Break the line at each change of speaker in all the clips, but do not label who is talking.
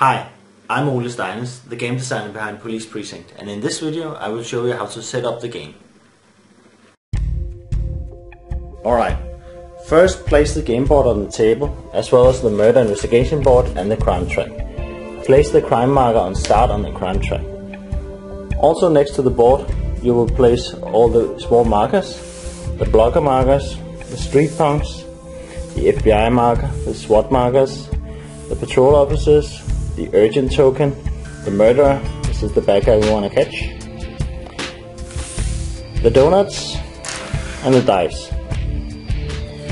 Hi, I'm Ole Steines, the game designer behind Police Precinct, and in this video I will show you how to set up the game. Alright, first place the game board on the table, as well as the murder investigation board and the crime track. Place the crime marker on start on the crime track. Also next to the board you will place all the small markers, the blocker markers, the street punks, the FBI marker, the SWAT markers, the patrol officers, the urgent token, the murderer, this is the bad guy we want to catch, the donuts, and the dice.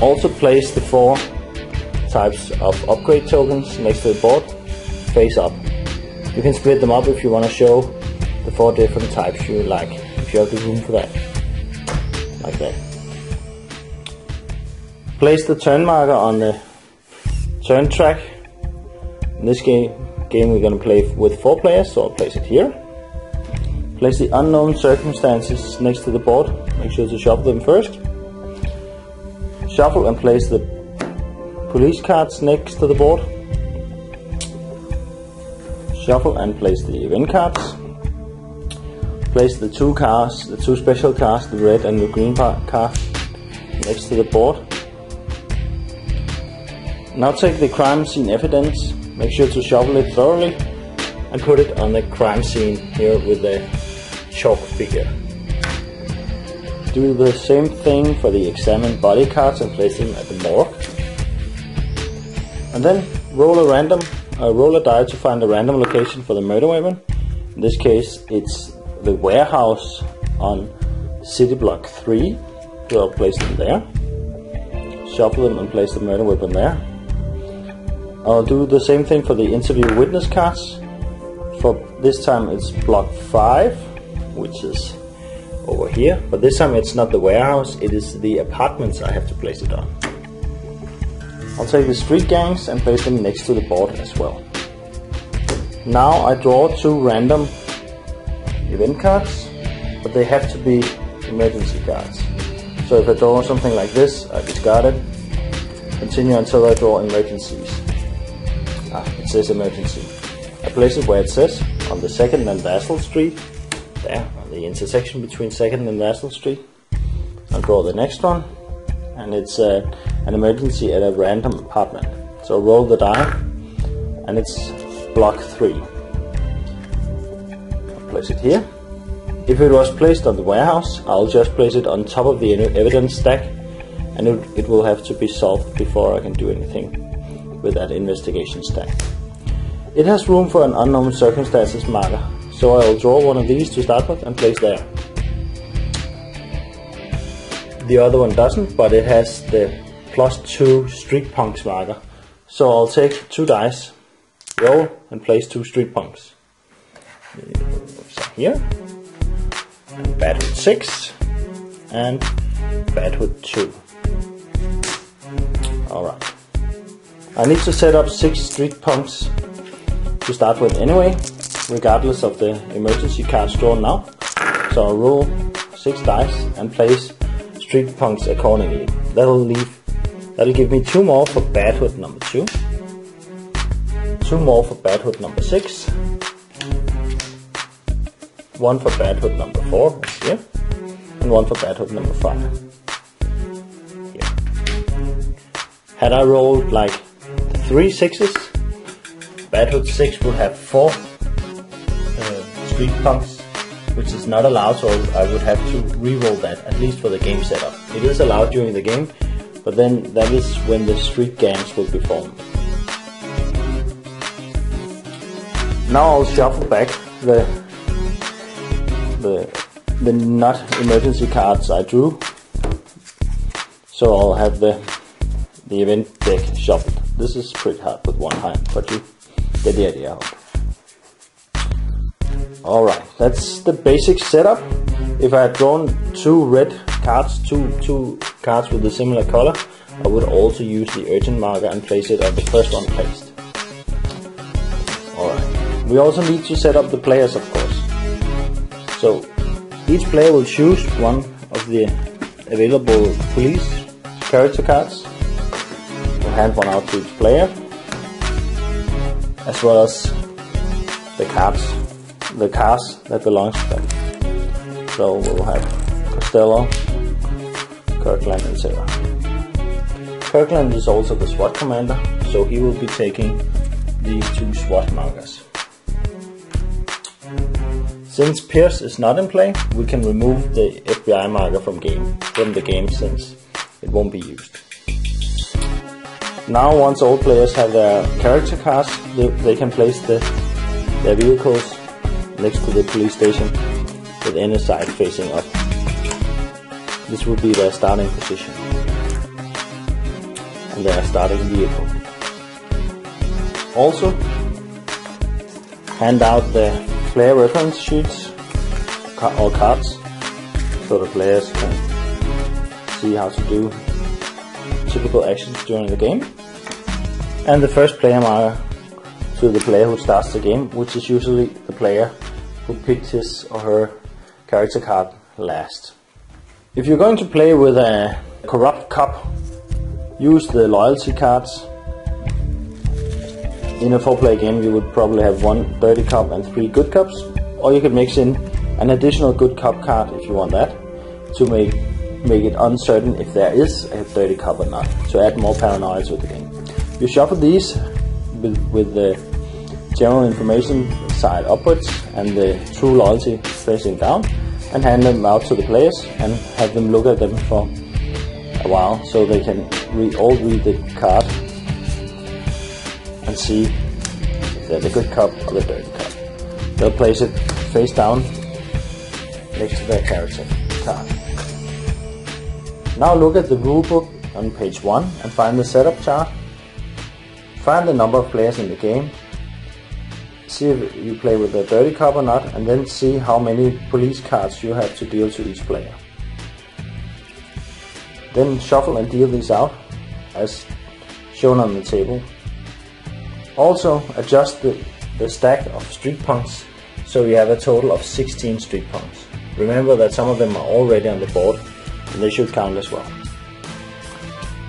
Also place the 4 types of upgrade tokens next to the board, face up. You can split them up if you want to show the 4 different types you like, if you have the room for that, like that. Place the turn marker on the turn track. In this game we're going to play with 4 players, so I'll place it here. Place the unknown circumstances next to the board, make sure to shuffle them first. Shuffle and place the police cards next to the board. Shuffle and place the event cards. Place the 2 cars, the 2 special cars, the red and the green card next to the board. Now take the crime scene evidence, make sure to shuffle it thoroughly and put it on the crime scene here with the chalk figure. Do the same thing for the examined body cards and place them at the morgue. And then roll a die to find a random location for the murder weapon. In this case it's the warehouse on City Block 3, so I'll place them there. Shuffle them and place the murder weapon there. I'll do the same thing for the interview witness cards. For this time it's block 5, which is over here, but this time it's not the warehouse, it is the apartments I have to place it on. I'll take the street gangs and place them next to the board as well. Now I draw 2 random event cards, but they have to be emergency cards. So if I draw something like this, I discard it. Continue until I draw emergencies. It says emergency. I place it where it says, on the 2nd and Vassal Street, there, on the intersection between 2nd and Vassal Street. I'll draw the next one, and it's an emergency at a random apartment. So roll the die, and it's block 3. I'll place it here. If it was placed on the warehouse, I'll just place it on top of the evidence stack, and it will have to be solved before I can do anything with that investigation stack. It has room for an unknown circumstances marker, so I'll draw one of these to start with and place there. The other one doesn't, but it has the +2 street punks marker, so I'll take 2 dice, roll and place 2 street punks. So here, and bad hood 6 and bad hood 2. Alright. I need to set up 6 street punks to start with anyway, regardless of the emergency cards drawn now. So I'll roll 6 dice and place street punks accordingly. That'll give me 2 more for bad hood number 2, 2 more for bad hood number 6, 1 for bad hood number 4, that's here, and 1 for bad hood number 5. Here. Had I rolled like 3 6s, bad hood 6 would have 4 street punks, which is not allowed, so I would have to re-roll that, at least for the game setup. It is allowed during the game, but then that is when the street gangs will be formed. Now I'll shuffle back the not emergency cards I drew, so I'll have the event deck shuffled. This is pretty hard with one hand, but you get the idea of it. Alright, that's the basic setup. If I had drawn 2 red cards, two cards with a similar color, I would also use the urgent marker and place it on the first one placed. Alright, we also need to set up the players, of course. So each player will choose one of the available police character cards. We'll hand one out to each player, as well as the cars that belongs to them. So we'll have Costello, Kirkland, and Sarah. Kirkland is also the SWAT commander, so he will be taking these 2 SWAT markers. Since Pierce is not in play, we can remove the FBI marker from the game since it won't be used. Now once all players have their character cards, they can place their vehicles next to the police station with any side facing up. This will be their starting position and their starting vehicle. Also, hand out the player reference sheets or cards so the players can see how to do typical actions during the game. And the first player marker to the player who starts the game, which is usually the player who picked his or her character card last. If you're going to play with a corrupt cop, use the loyalty cards. In a 4-player game you would probably have 1 dirty cop and 3 good cops, or you could mix in an additional good cop card if you want that, to make it uncertain if there is a dirty cop or not, to add more paranoia to the game. You shuffle these with the general information side upwards and the true loyalty facing down, and hand them out to the players and have them look at them for a while so they can all read the card and see if they're the good cop or the dirty cop. They'll place it face down next to their character card. Now look at the rulebook on page 1 and find the setup chart. Find the number of players in the game. See if you play with a dirty cop or not, and then see how many police cards you have to deal to each player. Then shuffle and deal these out as shown on the table. Also adjust the stack of street punks so you have a total of 16 street punks. Remember that some of them are already on the board and they should count as well.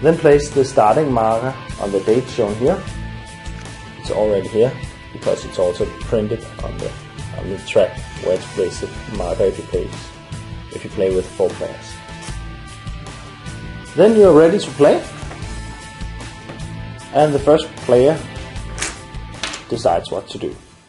Then place the starting marker on the date shown here. It's already here because it's also printed on the track where to place the marker if you play with 4 players. Then you're ready to play, and the first player decides what to do.